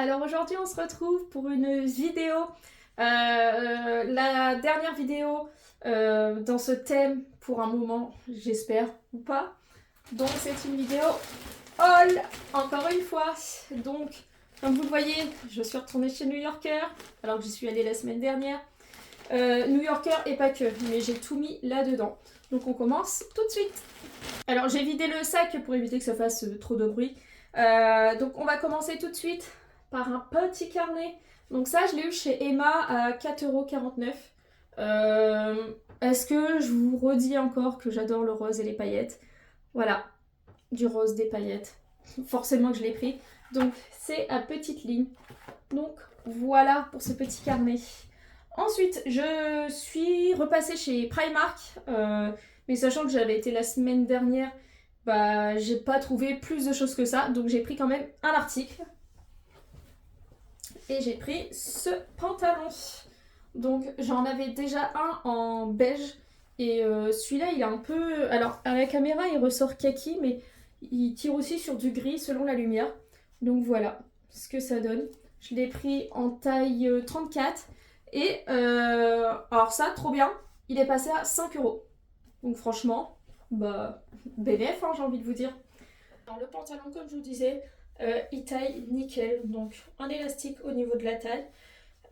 Alors aujourd'hui on se retrouve pour une vidéo, la dernière vidéo dans ce thème pour un moment, j'espère, ou pas. Donc c'est une vidéo haul, encore une fois. Donc comme vous le voyez, je suis retournée chez New Yorker, alors que j'y suis allée la semaine dernière. New Yorker et pas que, mais j'ai tout mis là-dedans. Donc on commence tout de suite. Alors j'ai vidé le sac pour éviter que ça fasse trop de bruit. Donc on va commencer tout de suite par un petit carnet. Donc ça je l'ai eu chez Emma à 4,49 €. Est-ce que je vous redis encore que j'adore le rose et les paillettes? Voilà, du rose, des paillettes. Forcément que je l'ai pris. Donc c'est à petite ligne. Donc voilà pour ce petit carnet. Ensuite, je suis repassée chez Primark, mais sachant que j'avais été la semaine dernière, bah j'ai pas trouvé plus de choses que ça, donc j'ai pris quand même un article. Et j'ai pris ce pantalon. Donc j'en avais déjà un en beige, et celui-là il est un peu... Alors à la caméra il ressort kaki, mais il tire aussi sur du gris selon la lumière. Donc voilà ce que ça donne. Je l'ai pris en taille 34. Et alors ça, trop bien, il est passé à 5 €. Donc franchement, bah, bénéf, hein, j'ai envie de vous dire. Alors le pantalon, comme je vous disais, il taille nickel. Donc un élastique au niveau de la taille.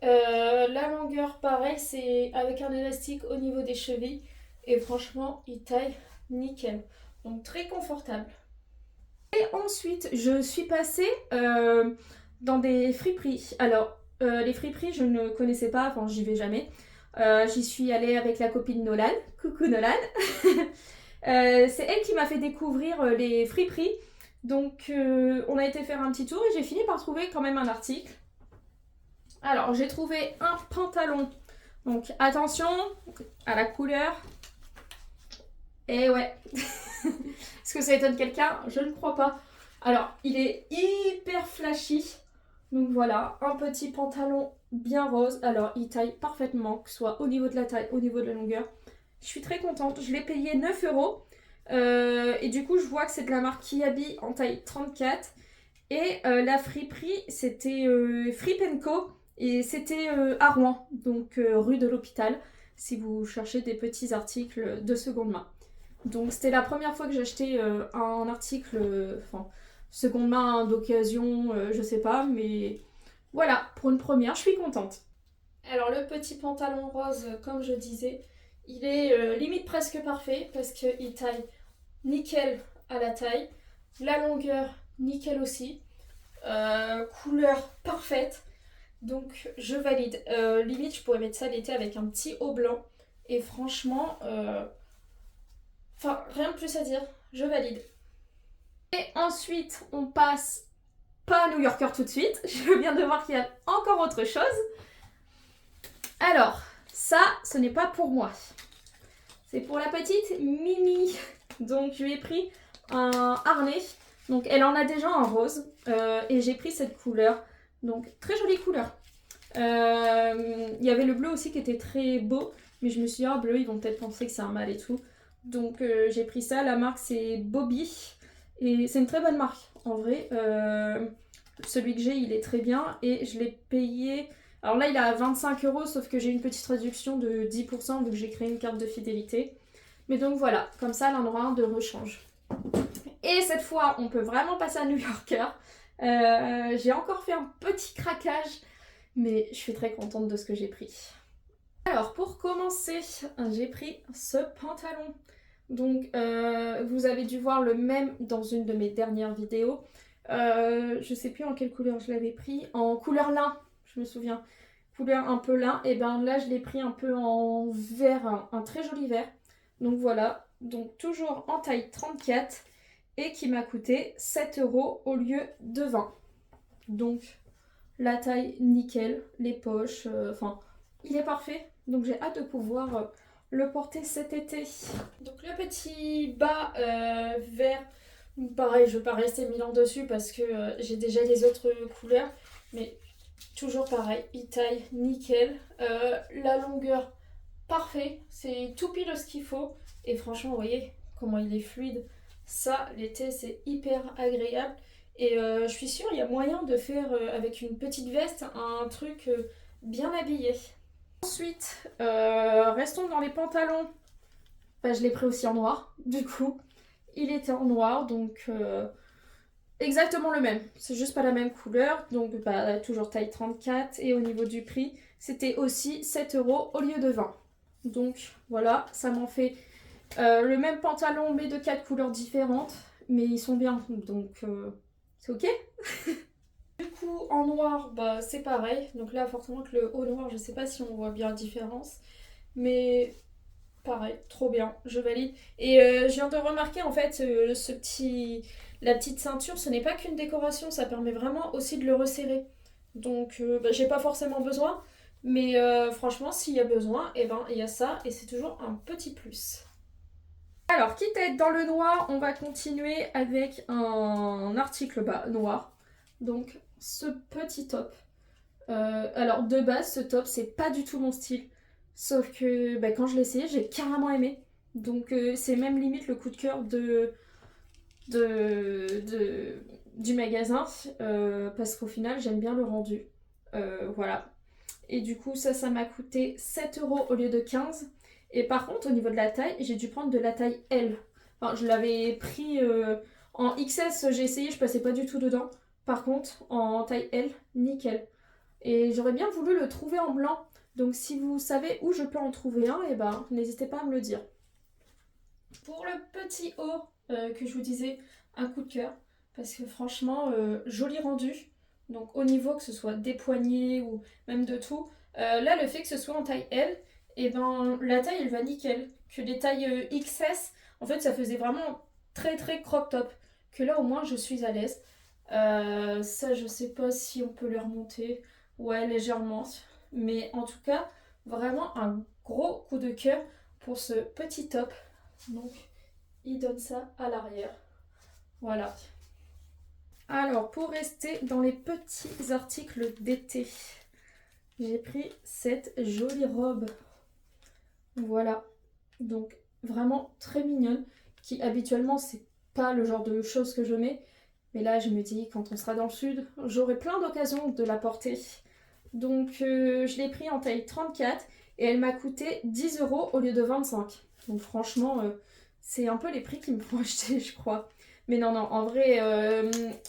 La longueur, pareil, c'est avec un élastique au niveau des chevilles. Et franchement, il taille nickel. Donc très confortable. Et ensuite, je suis passée dans des friperies. Alors, les friperies, je ne connaissais pas, enfin, j'y vais jamais. J'y suis allée avec la copine Nolan. Coucou Nolan. C'est elle qui m'a fait découvrir les friperies. Donc, on a été faire un petit tour et j'ai fini par trouver quand même un article. Alors, j'ai trouvé un pantalon. Donc, attention à la couleur. Et ouais. Est-ce que ça étonne quelqu'un? Je ne crois pas. Alors, il est hyper flashy. Donc voilà, un petit pantalon bien rose. Alors, il taille parfaitement, que ce soit au niveau de la taille, au niveau de la longueur. Je suis très contente. Je l'ai payé 9 €. Et du coup, je vois que c'est de la marque Kiabi en taille 34. Et la friperie, c'était Fripe Co. Et c'était à Rouen, donc rue de l'Hôpital, si vous cherchez des petits articles de seconde main. Donc c'était la première fois que j'achetais un article, enfin, seconde main, d'occasion, je sais pas, mais voilà, pour une première, je suis contente. Alors le petit pantalon rose, comme je disais, il est limite presque parfait parce qu'il taille nickel à la taille, la longueur nickel aussi, couleur parfaite, donc je valide. Limite je pourrais mettre ça l'été avec un petit haut blanc et franchement... Enfin, rien de plus à dire, je valide. Et ensuite, on passe pas à New Yorker tout de suite. Je viens de voir qu'il y a encore autre chose. Alors, ça, ce n'est pas pour moi. C'est pour la petite Mimi. Donc, je lui ai pris un harnais. Donc, elle en a déjà un rose. Et j'ai pris cette couleur. Donc, très jolie couleur. Il y avait le bleu aussi qui était très beau. Mais je me suis dit, ah, bleu, ils vont peut-être penser que c'est un mâle et tout. Donc j'ai pris ça, la marque c'est Bobby et c'est une très bonne marque en vrai. Celui que j'ai il est très bien et je l'ai payé, alors là il est à 25 € sauf que j'ai une petite réduction de 10% vu que j'ai créé une carte de fidélité. Mais donc voilà, comme ça là on aura un de rechange. Et cette fois on peut vraiment passer à New Yorker. J'ai encore fait un petit craquage mais je suis très contente de ce que j'ai pris. Alors pour commencer, j'ai pris ce pantalon. Donc vous avez dû voir le même dans une de mes dernières vidéos. Je sais plus en quelle couleur je l'avais pris. En couleur lin, je me souviens. Couleur un peu lin. Et ben là je l'ai pris un peu en vert, un très joli vert. Donc voilà. Donc toujours en taille 34 et qui m'a coûté 7 € au lieu de 20. Donc la taille nickel, les poches, enfin il est parfait. Donc j'ai hâte de pouvoir le porter cet été. Donc le petit bas vert, pareil je ne veux pas rester 1000 ans dessus parce que j'ai déjà les autres couleurs. Mais toujours pareil, il taille nickel. La longueur parfait, c'est tout pile ce qu'il faut. Et franchement vous voyez comment il est fluide. Ça l'été c'est hyper agréable. Et je suis sûre, il y a moyen de faire avec une petite veste un truc bien habillé. Ensuite, restons dans les pantalons. Bah, je l'ai pris aussi en noir, du coup. Il était en noir, donc exactement le même. C'est juste pas la même couleur, donc bah, toujours taille 34. Et au niveau du prix, c'était aussi 7 € au lieu de 20. Donc voilà, ça m'en fait le même pantalon, mais de 4 couleurs différentes. Mais ils sont bien, donc c'est ok. Du coup, en noir, bah, c'est pareil. Donc là, forcément que le haut noir, je sais pas si on voit bien la différence. Mais pareil, trop bien, je valide. Et je viens de remarquer en fait la petite ceinture, ce n'est pas qu'une décoration, ça permet vraiment aussi de le resserrer. Donc bah, j'ai pas forcément besoin, mais franchement s'il y a besoin, et ben il y a ça et c'est toujours un petit plus. Alors quitte à être dans le noir, on va continuer avec un article bas noir. Donc ce petit top. Alors de base, ce top, c'est pas du tout mon style. Sauf que bah, quand je l'ai essayé, j'ai carrément aimé. Donc c'est même limite le coup de cœur du magasin. Parce qu'au final, j'aime bien le rendu. Voilà. Et du coup, ça m'a coûté 7 € au lieu de 15. Et par contre, au niveau de la taille, j'ai dû prendre de la taille L. Enfin, je l'avais pris en XS, j'ai essayé, je passais pas du tout dedans. Par contre, en taille L, nickel. Et j'aurais bien voulu le trouver en blanc. Donc si vous savez où je peux en trouver un, et ben n'hésitez pas à me le dire. Pour le petit haut que je vous disais, un coup de cœur. Parce que franchement, joli rendu. Donc au niveau que ce soit des poignets ou même de tout. Là, le fait que ce soit en taille L, et ben la taille elle va nickel. Que les tailles XS, en fait ça faisait vraiment très très crop top. Que là au moins je suis à l'aise. Ça je sais pas si on peut les remonter. Ouais, légèrement. Mais en tout cas, vraiment un gros coup de cœur pour ce petit top. Donc, il donne ça à l'arrière. Voilà. Alors, pour rester dans les petits articles d'été, j'ai pris cette jolie robe. Voilà. Donc, vraiment très mignonne. Qui habituellement, c'est pas le genre de choses que je mets. Mais là, je me dis, quand on sera dans le sud, j'aurai plein d'occasions de la porter. Donc je l'ai pris en taille 34 et elle m'a coûté 10 € au lieu de 25. Donc franchement, c'est un peu les prix qui me font acheter, je crois. Mais non, non, en vrai,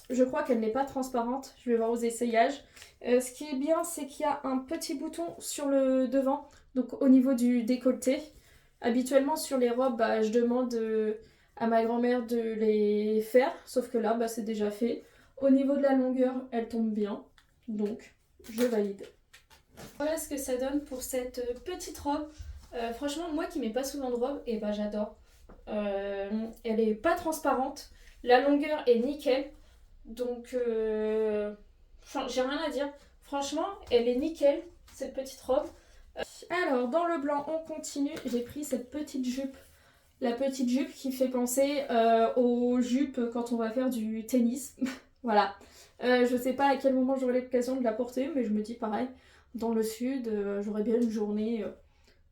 je crois qu'elle n'est pas transparente. Je vais voir aux essayages. Ce qui est bien, c'est qu'il y a un petit bouton sur le devant, donc au niveau du décolleté. Habituellement, sur les robes, bah, je demande à ma grand-mère de les faire, sauf que là, bah, c'est déjà fait. Au niveau de la longueur, elle tombe bien. Donc, je valide. Voilà ce que ça donne pour cette petite robe. Franchement, moi qui mets pas souvent de robe, et bah j'adore. Elle est pas transparente. La longueur est nickel. Donc, j'ai rien à dire. Franchement, elle est nickel, cette petite robe. Alors, dans le blanc, on continue. J'ai pris cette petite jupe. La petite jupe qui fait penser aux jupes quand on va faire du tennis. Voilà. Je sais pas à quel moment j'aurai l'occasion de la porter, mais je me dis pareil, dans le sud, j'aurai bien une journée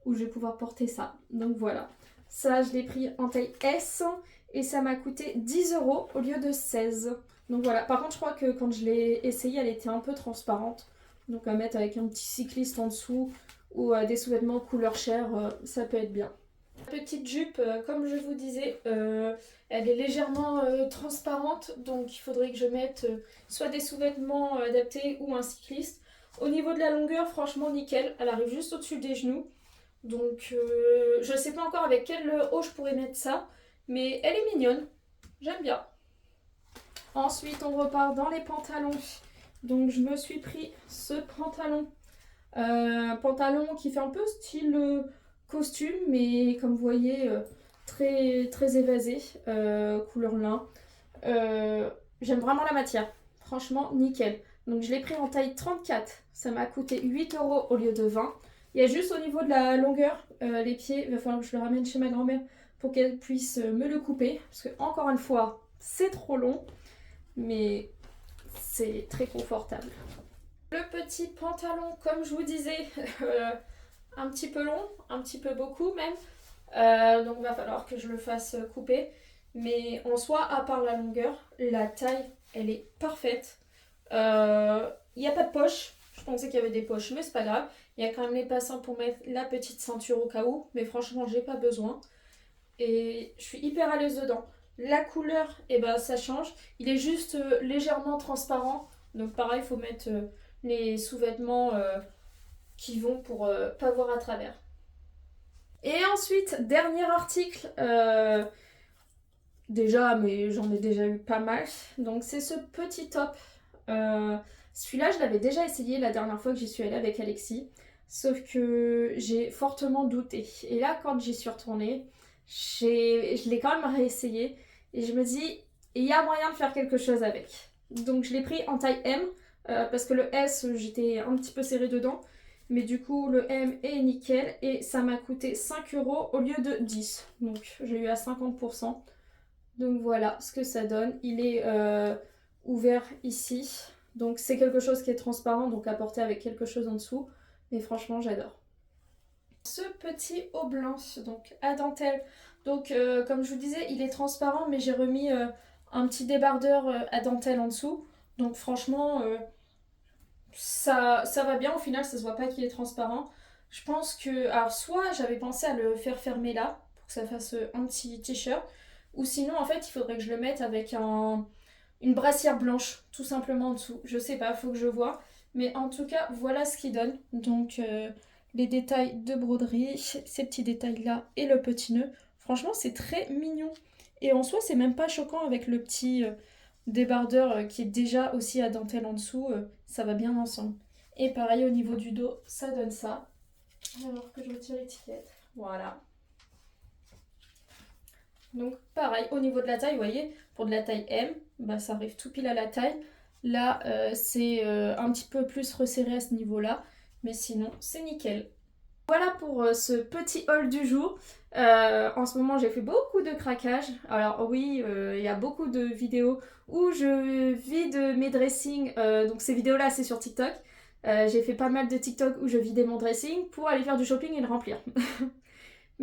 où je vais pouvoir porter ça. Donc voilà. Ça, je l'ai pris en taille S et ça m'a coûté 10 € au lieu de 16. Donc voilà. Par contre, je crois que quand je l'ai essayée, elle était un peu transparente. Donc à mettre avec un petit cycliste en dessous ou des sous-vêtements couleur chair, ça peut être bien. La petite jupe, comme je vous disais, elle est légèrement transparente, donc il faudrait que je mette soit des sous-vêtements adaptés ou un cycliste. Au niveau de la longueur, franchement nickel, elle arrive juste au-dessus des genoux. Donc je ne sais pas encore avec quel haut je pourrais mettre ça, mais elle est mignonne, j'aime bien. Ensuite on repart dans les pantalons. Donc je me suis pris ce pantalon. Pantalon qui fait un peu style costume, mais comme vous voyez, très, très évasé, couleur lin. J'aime vraiment la matière, franchement nickel. Donc je l'ai pris en taille 34, ça m'a coûté 8 € au lieu de 20. Il y a juste au niveau de la longueur, les pieds, il va falloir que je le ramène chez ma grand-mère pour qu'elle puisse me le couper. Parce que encore une fois, c'est trop long, mais c'est très confortable. Le petit pantalon, comme je vous disais, un petit peu long, un petit peu beaucoup même. Donc il va falloir que je le fasse couper. Mais en soi, à part la longueur, la taille, Elle est parfaite. Il n'y a pas de poche. Je pensais qu'il y avait des poches, mais c'est pas grave. Il y a quand même les passants pour mettre la petite ceinture au cas où. Mais franchement, j'ai pas besoin. Et je suis hyper à l'aise dedans. La couleur, eh ben, ça change. Il est juste légèrement transparent. Donc pareil, il faut mettre les sous-vêtements qui vont pour pas voir à travers. Et ensuite, dernier article. Déjà, mais j'en ai déjà eu pas mal. Donc c'est ce petit top. Euh, Celui-là, je l'avais déjà essayé la dernière fois que j'y suis allée avec Alexis. Sauf que j'ai fortement douté. Et là, quand j'y suis retournée, je l'ai quand même réessayé. Et je me dis, il y a moyen de faire quelque chose avec. Donc je l'ai pris en taille M. Parce que le S, j'étais un petit peu serrée dedans. Mais du coup, le M est nickel. Et ça m'a coûté 5 € au lieu de 10. Donc j'ai eu à 50%. Donc voilà ce que ça donne. Il est ouvert ici. Donc c'est quelque chose qui est transparent, donc à porter avec quelque chose en dessous. Mais franchement, j'adore. Ce petit haut blanc, donc à dentelle. Donc comme je vous disais, il est transparent, mais j'ai remis un petit débardeur à dentelle en dessous. Donc franchement, ça va bien. Au final, ça se voit pas qu'il est transparent. Je pense que... Alors soit j'avais pensé à le faire fermer là, pour que ça fasse un petit t-shirt. Ou sinon, en fait, il faudrait que je le mette avec une brassière blanche, tout simplement en dessous. Je sais pas, faut que je vois. Mais en tout cas, voilà ce qu'il donne. Donc, les détails de broderie, ces petits détails-là et le petit nœud. Franchement, c'est très mignon. Et en soi, c'est même pas choquant avec le petit débardeur qui est déjà aussi à dentelle en dessous. Ça va bien ensemble. Et pareil, au niveau du dos, ça donne ça. Alors que je retire l'étiquette. Voilà. Donc pareil, au niveau de la taille, vous voyez, pour de la taille M, bah, ça arrive tout pile à la taille. Là, c'est un petit peu plus resserré à ce niveau-là, mais sinon, c'est nickel. Voilà pour ce petit haul du jour. En ce moment, j'ai fait beaucoup de craquages. Alors oui, il y a beaucoup de vidéos où je vide mes dressings. Donc ces vidéos-là, c'est sur TikTok. J'ai fait pas mal de TikTok où je vidais mon dressing pour aller faire du shopping et le remplir.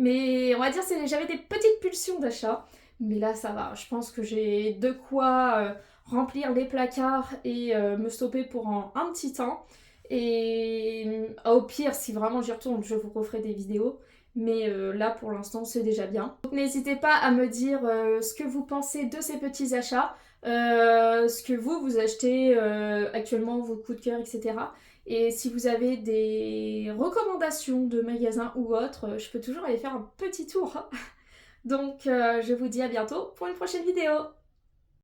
Mais on va dire que j'avais des petites pulsions d'achat. Mais là, ça va. Je pense que j'ai de quoi remplir les placards et me stopper pour un petit temps. Et au pire, si vraiment j'y retourne, je vous referai des vidéos. Mais là, pour l'instant, c'est déjà bien. Donc n'hésitez pas à me dire ce que vous pensez de ces petits achats. Ce que vous achetez actuellement, vos coups de cœur, etc. Et si vous avez des recommandations de magasins ou autres, je peux toujours aller faire un petit tour. Donc je vous dis à bientôt pour une prochaine vidéo.